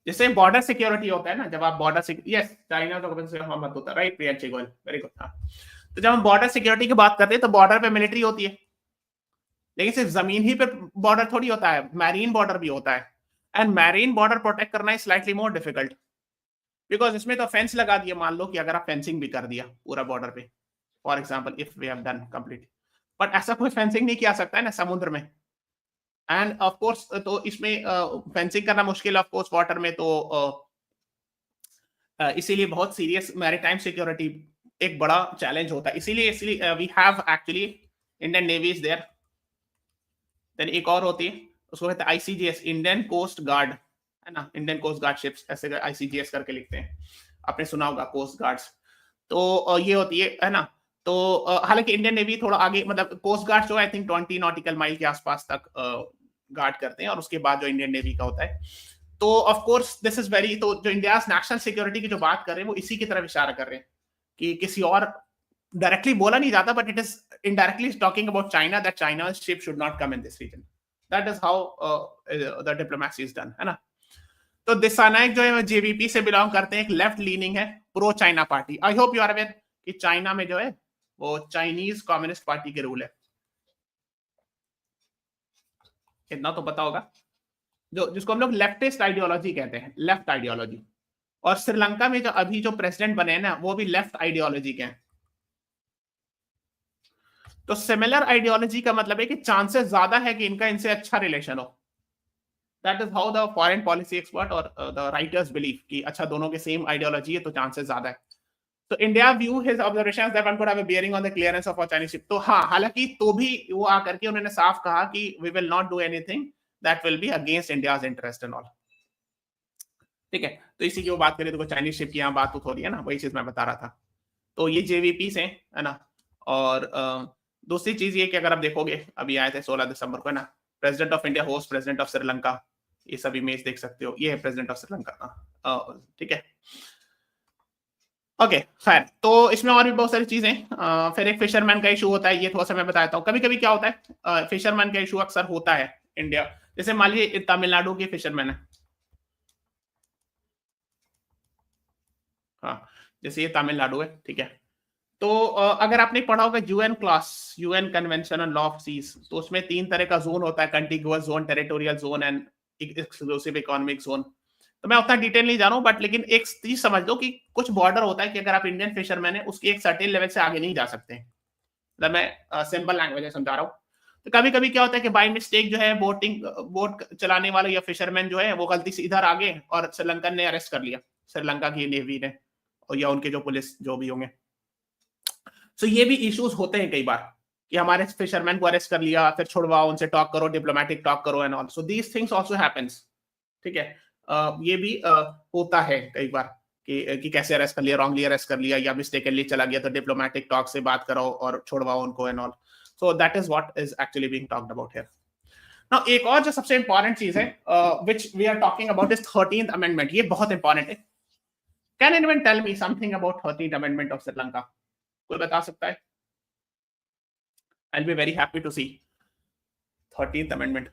जैसे बॉर्डर सिक्योरिटी होता है ना, जब आप बॉर्डर यस चाइना तो मत होता, right Priyanshi Goyal, very good. हाँ, तो जब हम बॉर्डर सिक्योरिटी की बात करते हैं तो बॉर्डर पे मिलिट्री होती है, लेकिन सिर्फ जमीन ही पे बॉर्डर थोड़ी होता है, मैरीन बॉर्डर भी होता है। एंड मैरीन बॉर्डर प्रोटेक्ट करना is slightly more difficult, because इसमें तो फेंस लगा दिया, मान लो कि अगर आप फेंसिंग भी कर दिया पूरा बॉर्डर पे, for example if we have done complete, but ऐसा कोई फेंसिंग नहीं किया सकता है ना समुद्र में। एंड ऑफ कोर्स तो इसमें फेंसिंग करना मुश्किल ऑफ कोर्स वाटर में, तो इसीलिए बहुत सीरियस मैरीटाइम सिक्योरिटी एक बड़ा चैलेंज होता है। इसीलिए we have actually Indian navy is there. Then एक और होती है, उसको कहते हैं आईसीजीएस, इंडियन कोस्ट गार्ड, है ना, इंडियन कोस्ट गार्ड शिप्स, ऐसे आईसीजीएस करके लिखते हैं, आपने सुना होगा कोस्ट गार्ड्स। तो ये होती है ना। तो हालांकि इंडियन नेवी थोड़ा आगे, मतलब कोस्ट गार्ड जो आई थिंक 20 नॉटिकल माइल के आसपास तक गार्ड करते हैं, और उसके बाद जो इंडियन नेवी का होता है। तो of course this is very, तो जो इंडिया नेशनल सिक्योरिटी की जो बात कर रहे हैं वो इसी की तरफ इशारा कर रहे हैं, कि किसी और डायरेक्टली बोला नहीं जाता, but it is indirectly talking about China, that चाइना's ship should not come in this region. That is how the diplomacy is done, है ना। तो दिशा नायक जो है जेवीपी से बिलोंग करते हैं, एक लेफ्ट लीनिंग है, pro China party. I hope you are aware कि चाइना में जो है वो चाइनीज कम्युनिस्ट पार्टी के रूल है, इतना तो पता होगा, जो जिसको हम लोग लेफ्टिस्ट आइडियोलॉजी कहते हैं, लेफ्ट आइडियोलॉजी। और श्रीलंका में जो अभी जो प्रेसिडेंट बने हैं ना, वो भी लेफ्ट आइडियोलॉजी के हैं। तो सिमिलर आइडियोलॉजी का मतलब है कि चांसेस ज्यादा है कि इनका इनसे अच्छा रिलेशन हो। That is how the foreign policy expert और द राइटर्स बिलीव कि अच्छा दोनों के सेम आइडियोलॉजी है तो चांसेस ज्यादा है। तो India view his observations that one could have a bearing on the clearance of a Chinese ship. तो हाँ, हालांकि तो भी वो आकर के उन्होंने साफ कहा कि we will not do anything that will be against India's interest and all. ठीक है, तो इसी की वो बात करें तो चाइनीज शिप की यहाँ बात हो रही है ना, वही चीज मैं बता रहा था। तो ये जेवीपी से है ना। और दूसरी चीज ये कि अगर आप देखोगे, अभी आए थे 16 दिसंबर को, है ना, president of India host president of Sri Lanka, ये सब इमेज देख सकते हो, ये है प्रेसिडेंट ऑफ श्रीलंका। ठीक है, ओके खैर, तो इसमें और भी बहुत सारी चीजें। फिर एक फिशरमैन का इशू होता है, ये थोड़ा सा मैं बताता हूँ। कभी कभी क्या होता है, फिशरमैन का इशू अक्सर होता है इंडिया, जैसे मान लीजिए तमिलनाडु के फिशरमैन है, हाँ, जैसे ये तमिलनाडु है, ठीक है। तो अगर आपने पढ़ा होगा UNCLOS, UN convention on law of seas, तो उसमें 3 तरह का जोन होता है, contiguous zone, territorial zone and exclusive economic zone. तो मैं उतना डिटेल नहीं जा रहा हूँ, बट लेकिन एक चीज समझ लो कि कुछ बॉर्डर होता है कि अगर आप इंडियन फिशरमैन है, उसके एक सर्टेन लेवल से आगे नहीं जा सकते। मतलब मैं सिंपल लैंग्वेज में समझा रहा हूँ। तो कभी कभी क्या होता है कि बाय मिस्टेक जो है बोट चलाने वाले या फिशरमैन जो है वो गलती से इधर आ गए और श्रीलंकन ने अरेस्ट कर लिया, श्रीलंका की नेवी ने, और या उनके जो पुलिस जो भी होंगे। सो ये भी इश्यूज होते हैं कई बार कि हमारे फिशरमैन को अरेस्ट कर लिया, फिर छुड़वाओ, उनसे टॉक करो, डिप्लोमेटिक टॉक करो and all. So these things also happens, ठीक है। ये भी होता है कई बार कि कैसे अरेस्ट कर लिया, रॉन्गली अरेस्ट कर लिया, या मिस्टेकनली चला गया, तो डिप्लोमेटिक टॉक से बात करो और छुड़वाओ उनको and all. So that is what is actually being talked about here. Now एक और जो सबसे इंपॉर्टेंट चीज है which we are talking about is 13th amendment. ये बहुत इंपॉर्टेंट है। Can anyone tell me something about 13th amendment of Sri Lanka? कोई बता सकता है? I'll be very happy to see 13th amendment.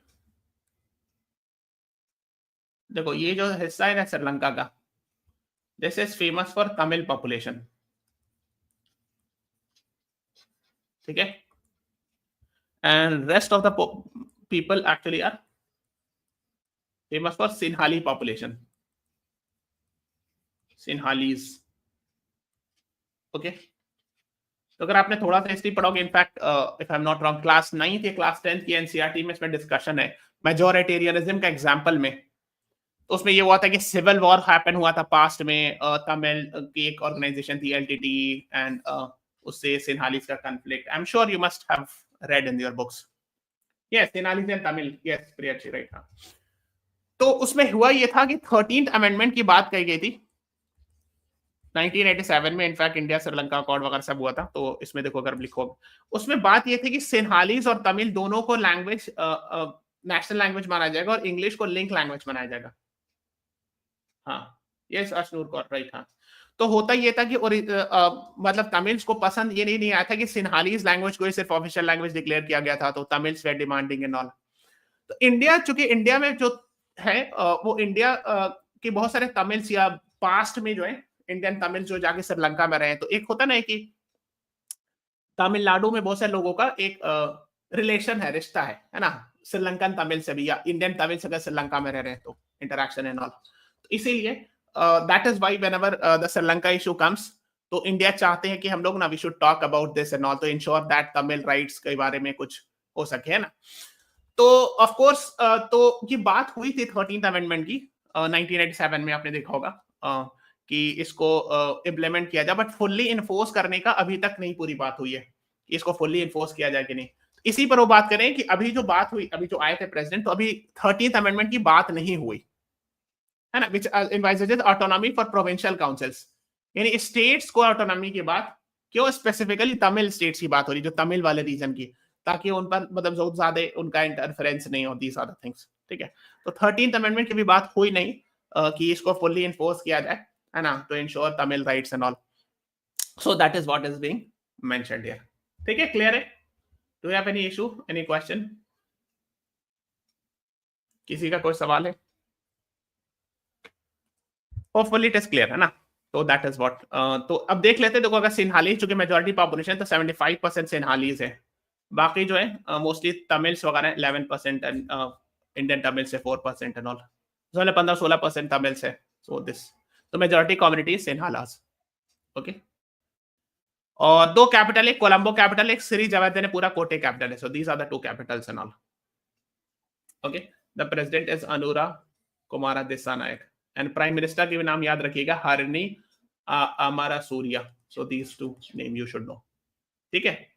देखो ये जो हिस्सा है ना श्रीलंका का, this is famous for Tamil population, ठीक है। And rest of the people actually are famous for Sinhali population, Sinhalese, okay. तो अगर आपने थोड़ा सा हिस्ट्री पढ़ोगे, in fact if I am not wrong class 9th या क्लास 10th की एनसीईआरटी में इसमें डिस्कशन है मेजोरिटेरियनिज्म का एग्जांपल में। तो उसमें ये हुआ था कि सिविल वॉर हैपन हुआ था पास्ट में, तमिल की एक ऑर्गेनाइजेशन थी एलटीटी, एंड उससे सिन्हालीज का conflict. I am sure you must have read in your books. Yes, Sinhalese and Tamil, yes Priyachi, right. हाँ, तो उसमें हुआ ये था कि 13th अमेंडमेंट की बात कही गई थी, 1987 में इनफैक्ट इंडिया श्रीलंका अकॉर्ड वगैरह सब हुआ था, तो इसमें देखो अगर लिखो, उसमें बात ये थी कि सिन्हालीज और तमिल दोनों को लैंग्वेज नेशनल लैंग्वेज माना जाएगा और इंग्लिश को लिंक लैंग्वेज माना जाएगा। हाँ, यस अशनूर कौर, राइट। हाँ, तो होता ये था कि मतलब तमिल्स को पसंद ये नहीं आया था कि सिन्हालीज लैंग्वेज को ही सिर्फ ऑफिशियल लैंग्वेज डिक्लेयर किया गया था, तो Tamils way demanding and all. तो इंडिया, चूंकि इंडिया में जो है वो इंडिया के बहुत सारे तमिल्स या पास्ट में जो है इंडियन तमिल जो जाके श्रीलंका में रहे, तो एक होता ना कि तमिलनाडु में बहुत सारे लोगों का एक रिलेशन है, रिश्ता है ना, श्रीलंकन तमिल से भी या इंडियन तमिल से अगर श्रीलंका में रह रहे हैं तो इंटरेक्शन एंड ऑल। तो इसीलिए that is why whenever the Sri Lanka issue comes, तो इंडिया चाहते हैं कि हम लोग ना we should talk about this and all, तो इंश्योर दैट तमिल राइट्स के बारे में कुछ हो सके, है ना। तो ऑफ कोर्स तो ये बात हुई थी 13th अमेंडमेंट की 1987 में, आपने देखा होगा कि इसको इम्प्लीमेंट किया जाए, बट फुल्ली इन्फोर्स करने का अभी तक नहीं पूरी बात हुई है कि इसको फुल्ली इन्फोर्स किया जाए कि नहीं। इसी पर वो बात करें कि अभी जो बात हुई, अभी जो आए थे प्रेसिडेंट, तो अभी 13th अमेंडमेंट की बात नहीं हुई है ना, विच एनवाइजेस ऑटोनॉमी फॉर प्रोविंशियल काउंसिल्स, यानी स्टेट्स को ऑटोनॉमी की बात, क्यों स्पेसिफिकली तमिल स्टेट्स की बात हो रही, जो तमिल वाले रीजन की, ताकि उन पर मतलब बहुत ज्यादा उनका इंटरफेरेंस नहीं हो, दीस अदर थिंग्स, ठीक है। तो 13th अमेंडमेंट की भी बात हुई नहीं कि इसको फुल्ली इन्फोर्स किया जाए, है ना, to ensure Tamil rights and all. So that is what is being mentioned here, ठीक है, क्लियर है? Do you have any issue, any question? किसी का कोई सवाल है? होपफुली इट इज क्लियर, है ना। तो दैट इज व्हाट, तो अब देख लेते हैं, देखो अगर सिन्हाली, चूंकि मेजोरिटी पॉपुलेशन तो 75% सिन्हालीज है, बाकी जो है मोस्टली तमिल्स वगैरह 11% एंड इंडियन तमिल से 4% एंड ऑल, 15-16% तमिल्स है, सो दिस, तो मेजोरिटी कम्युनिटी सिन्हालास, ओके। और दो कैपिटल, एक कोलंबो कैपिटल, एक श्री जवाहर पूरा कोटे कैपिटल है, so these are the two capitals and all, okay. The president is Anura Kumara Dissanayake and prime minister के भी नाम याद रखिएगा, Harini Amarasuriya, so these two name you should know, ठीक है।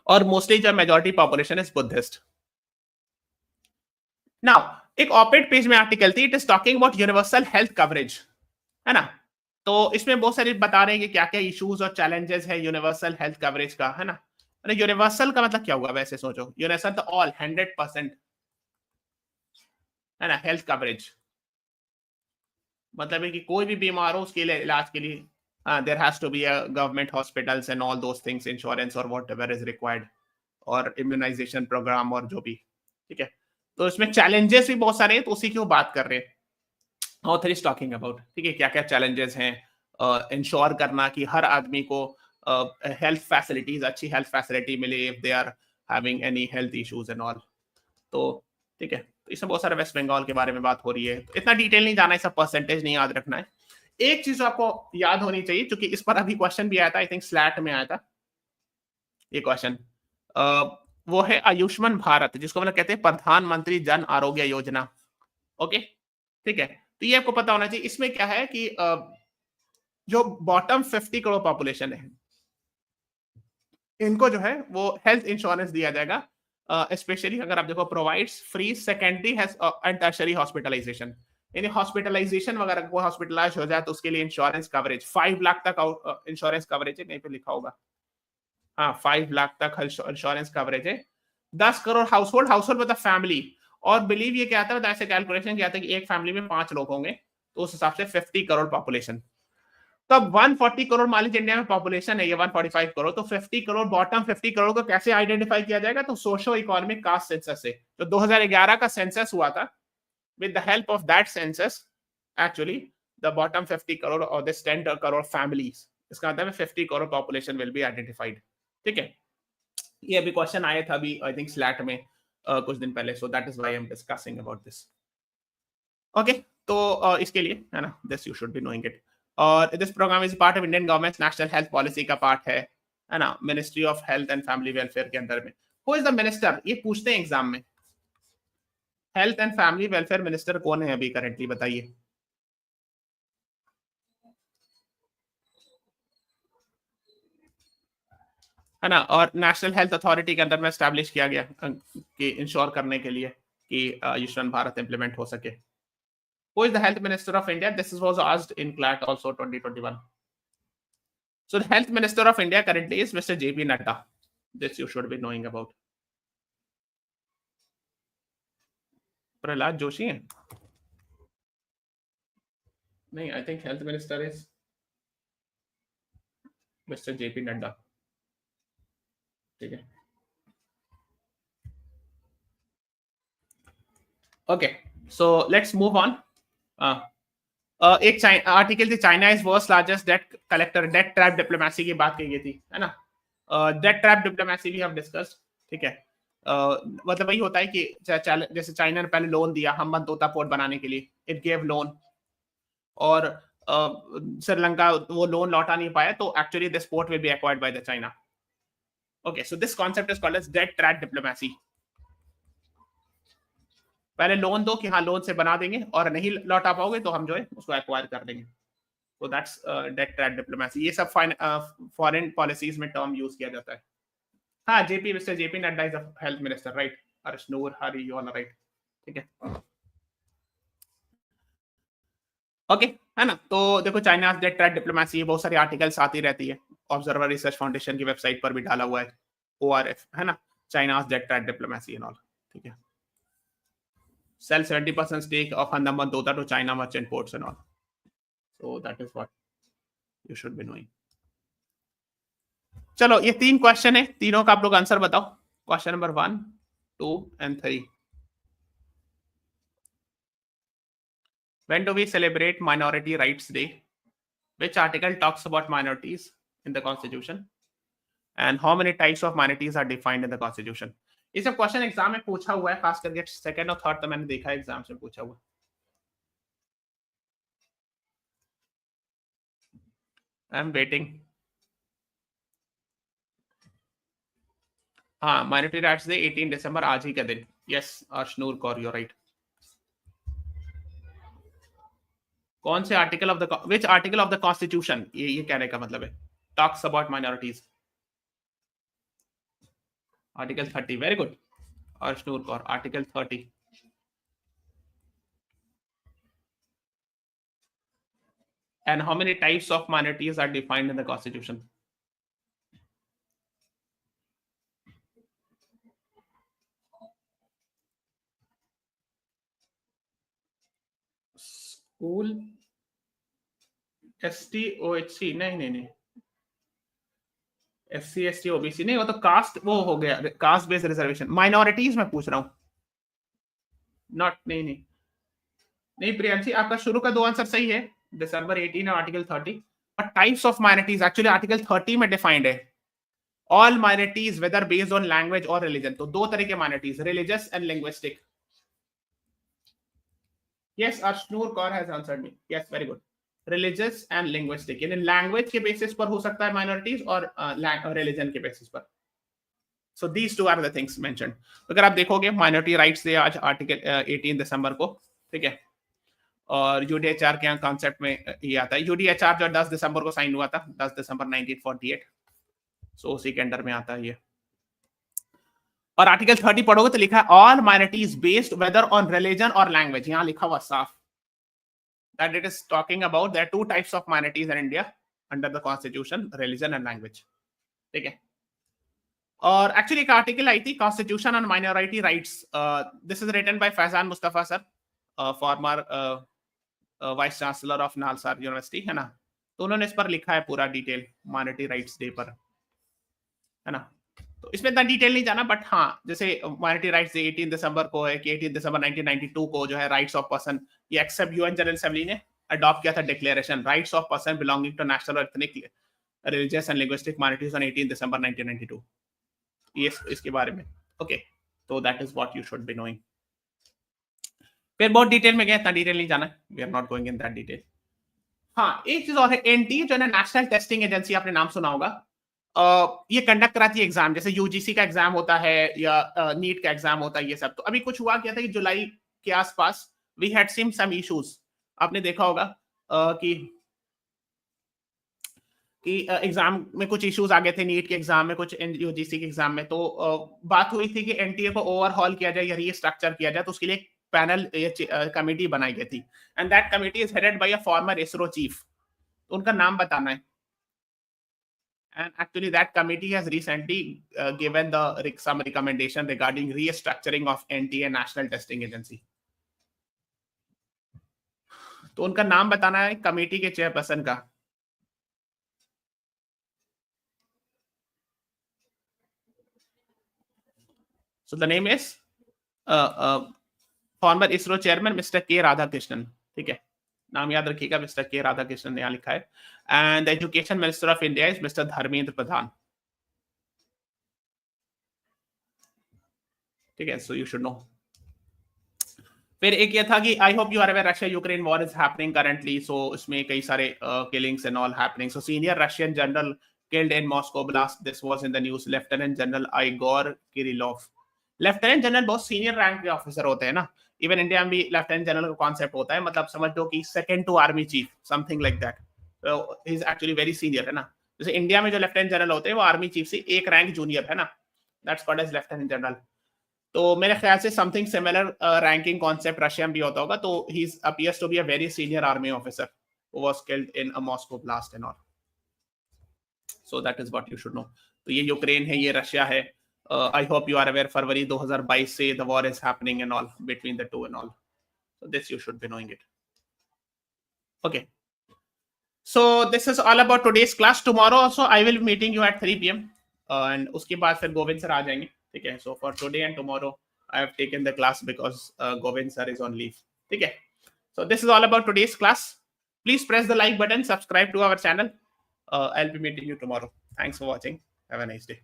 और मोस्टली जो majority population is Buddhist. Now एक ऑपेड पेज में आर्टिकल थी, it is talking about universal health coverage, है ना। तो इसमें बहुत सारे बता रहे हैं कि क्या क्या इश्यूज और चैलेंजेस है यूनिवर्सल हेल्थ कवरेज का, है ना। अरे यूनिवर्सल का मतलब क्या हुआ, वैसे सोचो, यूनिवर्सल तो ऑल 100%, है ना, हेल्थ कवरेज मतलब है कि कोई भी बीमार हो उसके लिए इलाज के लिए there has to be a government hospitals and all those things, insurance और व्हाटएवर इज रिक्वायर्ड, और इम्यूनाइजेशन प्रोग्राम और जो भी, ठीक है। तो इसमें चैलेंजेस भी बहुत सारे हैं, तो उसी की वो बात कर रहे हैं, ऑथर इज टॉकिंग अबाउट, ठीक है, क्या क्या चैलेंजेस हैं, इंश्योर करना कि हर आदमी को हेल्थ फैसिलिटीज, अच्छी हेल्थ फैसिलिटी मिले if they are having any health issues and all, तो ठीक है। तो इसमें बहुत सारे वेस्ट बंगाल के बारे में बात हो रही है, तो इतना डिटेल नहीं जाना है, सब परसेंटेज नहीं याद रखना है। एक चीज आपको याद होनी चाहिए, क्योंकि इस पर अभी क्वेश्चन भी आया था, आई थिंक स्लैट में आया था ये क्वेश्चन, वो है आयुष्मान भारत, जिसको मतलब कहते हैं प्रधानमंत्री जन आरोग्य योजना, ओके, ठीक है। तो ये आपको पता होना चाहिए, इसमें क्या है कि जो बॉटम 50 करोड़ पॉपुलेशन है, इनको जो है वो हेल्थ इंश्योरेंस दिया जाएगा, स्पेशली अगर आप देखो, provides free secondary and tertiary hospitalisation, यानी हॉस्पिटलाइजेशन वगैरह को हॉस्पिटलाइज हो जाए तो उसके लिए इंश्योरेंस कवरेज 5 लाख तक इंश्योरेंस कवरेज है, कहीं पे लिखा होगा, हाँ 5 लाख तक इंश्योरेंस कवरेज है, 10 करोड़ हाउस होल्ड मतलब फैमिली, और बिलीव ये क्या आता है, ऐसे कैलकुलेशन क्या आता है कि एक फैमिली में 5 लोग होंगे, तो उस हिसाब से 50 करोड़ पॉपुलेशन, तो अब 140 करोड़ मान लीजिए इंडिया में पॉपुलेशन है, ये 145 करोड़, तो 50 करोड़, बॉटम 50 करोड़ को कैसे आइडेंटिफाई किया जाएगा, तो सोशो इकोनॉमिक कास्ट सेंसस से, जो 2011 का सेंसस हुआ था, with the help of that census actually the bottom 50 crore or this 10 crore families, इसका मतलब है 50 crore population will be identified, ठीक है। ये अभी क्वेश्चन आया था अभी आई थिंक स्लैट में कुछ दिन पहले, so that is why I am discussing about this, okay. तो इसके लिए, है ना, this you should be knowing it, और this program is part of Indian government national health policy का पार्ट है ना, ministry of health and family welfare के अंदर में। हु इज द मिनिस्टर, ये पूछते हैं एग्जाम में, health and family welfare minister कौन है अभी करेंटली, बताइए। है ना, और नेशनल हेल्थ अथॉरिटी के अंदर में स्टैब्लिश किया गया कि इंश्योर करने के लिए कि आयुष्मान भारत इंप्लीमेंट हो सके, Who is the health minister of India? This was asked in CLAT also 2021. So the health minister of India currently is Mr. JP Nadda. This you should be knowing about. Prahlad Joshi है? नहीं, I think health minister is Mr. JP Nadda. ठीक है. Okay, so let's move on. एक आर्टिकल थी, China is world's largest debt collector, debt trap diplomacy की बात की गई थी, है ना. डेट ट्रैप डिप्लोमेसी भी हम डिस्कस, ठीक है. मतलब वही होता है कि जैसे चाइना ने पहले लोन दिया हम्बनतोता पोर्ट बनाने के लिए, इट गेव लोन, और श्रीलंका वो लोन लौटा नहीं पाया, तो actually this port will be acquired by the China. Okay, so this concept is called as debt trap diplomacy. पहले लोन दो कि हाँ लोन से बना देंगे, और नहीं लौटा पाओगे तो हम जो है उसको एक्वायर कर देंगे. तो दैट्स डेट ट्रैप डिप्लोमेसी. ये सब फॉरेन पॉलिसीज में टर्म यूज किया जाता है. हाँ, mister JP Nadda is health minister, right. Arshnoor Hari, you are right. ठीक है. ओके, है ना. तो देखो, चाइना डेट ट्रैप डिप्लोमेसी, बहुत सारी आर्टिकल्स आती रहती है. ऑब्जर्वर रिसर्च फाउंडेशन की वेबसाइट पर भी डाला हुआ है, ORF, है ना. China date trap diplomacy and all. ठीक है. Sell 70% stake of Hambantota to China merchant ports and all. So that is what you should be knowing. चलो, ये 3 क्वेश्चन है, तीनों का आप लोग आंसर बताओ. Question number 1, 2 and 3. When do we celebrate Minority Rights Day? Which article talks about minorities in the Constitution? And how many types of minorities are defined in the Constitution? ये सब क्वेश्चन एग्जाम में पूछा हुआ है, खास करके सेकंड और थर्ड तो मैंने देखा है एग्जाम में पूछा हुआ. I am waiting. हाँ, माइनॉरिटी राइट्स डे 18 दिसंबर, आज ही का दिन. Yes, Arshnoor Kaur, you right. कौन से article of the, which article of the constitution, ये कहने का मतलब है, talks about minorities. Article 30. Very good Arshnoor Kaur, article 30. And how many types of minorities are defined in the Constitution? School, ST, OHC, नहीं, SC, ST, OBC नहीं, वो तो कास्ट, वो हो गया, कास्ट बेस्ड रिजर्वेशन. माइनॉरिटीज में पूछ रहा हूँ, नॉट, नहीं प्रियांशी, आपका शुरू का 2 आंसर सही है, दिसंबर 18 और article 30. But types of minorities actually article 30 में डिफाइंड है. All minorities whether based on language और रिलीजन. तो 2 तरह के minorities, religious and linguistic. Yes, Arshnoor Kaur has answered me. Yes, very good. Religious and linguistic, यानी लैंग्वेज के बेसिस पर हो सकता है माइनॉरिटीज, और रिलीजन के बेसिस पर. So these 2 are the things mentioned. अगर आप देखोगे माइनॉरिटी राइट्स डे आज आर्टिकल 18 दिसंबर को, ठीक है. और यूडीएचआर के कॉन्सेप्ट में ये आता है. यूडीएचआर जो 10 दिसंबर को साइन हुआ था, 10 दिसंबर 1948. सो उसी के अंडर में आता है ये. और आर्टिकल 30 पढ़ोगे तो लिखा है all minorities based whether on religion और लैंग्वेज. यहां लिखा हुआ साफ that it is talking about there are 2 types of minorities in India under the constitution, religion and language. ठीक है. और एक्चुअली एक आर्टिकल आई थी, constitution on minority rights. This is written by Faizan Mustafa sir, former vice chancellor of NALSAR university, है ना. तो उन्होंने इस पर लिखा है पूरा डिटेल माइनॉरिटी राइट्स डे पर, है ना. तो इसमें इतना डिटेल नहीं जाना, बट हाँ, जैसे माइनॉरिटी राइट्स डे 18 दिसंबर को है कि 18 दिसंबर 1992 को जो है राइट्स ऑफ पर्सन, ये एक्सेप्ट यूएन जनरल असेंबली ने अडॉप्ट किया था declaration, rights of person belonging to national और ethnic, religious and linguistic minorities on 18 December 1992. ये इसके बारे में. ओके, तो that is what you should be knowing. फिर बहुत डिटेल में गए, इतना डिटेल नहीं जाना, we are not going in that detail. हाँ, एक चीज और है, एनटीए जो है नेशनल टेस्टिंग एजेंसी, आपने नाम सुना होगा. ये कंडक्ट कराती है एग्जाम, जैसे यूजीसी का एग्जाम होता है या नीट का एग्जाम होता है, ये सब. तो अभी कुछ हुआ क्या था कि जुलाई के आसपास we had seen some issues. आपने देखा होगा कि एग्जाम में कुछ इश्यूज आ गए थे, नीट के एग्जाम में, कुछ यूजीसी के एग्जाम में. तो बात हुई थी कि एनटीए को ओवरहॉल किया जाए या रीस्ट्रक्चर किया जाए. तो उसके लिए पैनल कमेटी बनाई गई थी, and that committee is headed by a former ISRO chief. उनका नाम बताना है। And actually, that committee has recently given some recommendation regarding restructuring of NTA, National Testing Agency. तो उनका नाम बताना है कमेटी के चेयरपर्सन का। So the name is former ISRO chairman Mr. K. Radhakrishnan. ठीक है, नाम याद रखिएगा, मिस्टर के राधाकृष्णन ने यहाँ लिखा है। And the education minister of India is mister Dharmendra Pradhan. ठीक है, सो यू शुड नो। फिर एक ये था कि I hope you are aware Russia Ukraine war is happening currently, so इसमें कई सारे killings and all happening. So senior Russian general killed in Moscow blast, this was in the news, Lieutenant General Igor Kirillov। Lieutenant general बहुत सीनियर रैंक के ऑफिसर होते हैं ना, इवन इंडिया में भी लेफ्टिनेंट जनरल का कॉन्सेप्ट होता है, मतलब समझ लो कि second to army chief, something like that. so he is actually very senior है ना। जैसे इंडिया में जो लेफ्टिनेंट जनरल होते हैं वो आर्मी चीफ से एक रैंक जूनियर है ना, that's called as lieutenant general. तो मेरे ख्याल से something similar ranking concept Russia में भी होता होगा। तो he appears to be a very senior army officer who was killed in a Moscow blast and all. So that is what you should know. तो ये यूक्रेन है, ये रशिया है। I hope you are aware फरवरी 2022 से the war is happening and all between the two and all. So this you should be knowing it. Okay. So this is all about today's class. Tomorrow also I will be meeting you at 3 p.m. And उसके बाद फिर गोविंद सर आ जाएंगे। ठीक है, so for today and tomorrow I have taken the class because Govind sir is on leave. ठीक है, so this is all about today's class. Please press the like button, subscribe to our channel. I'll be meeting you tomorrow. Thanks for watching. Have a nice day.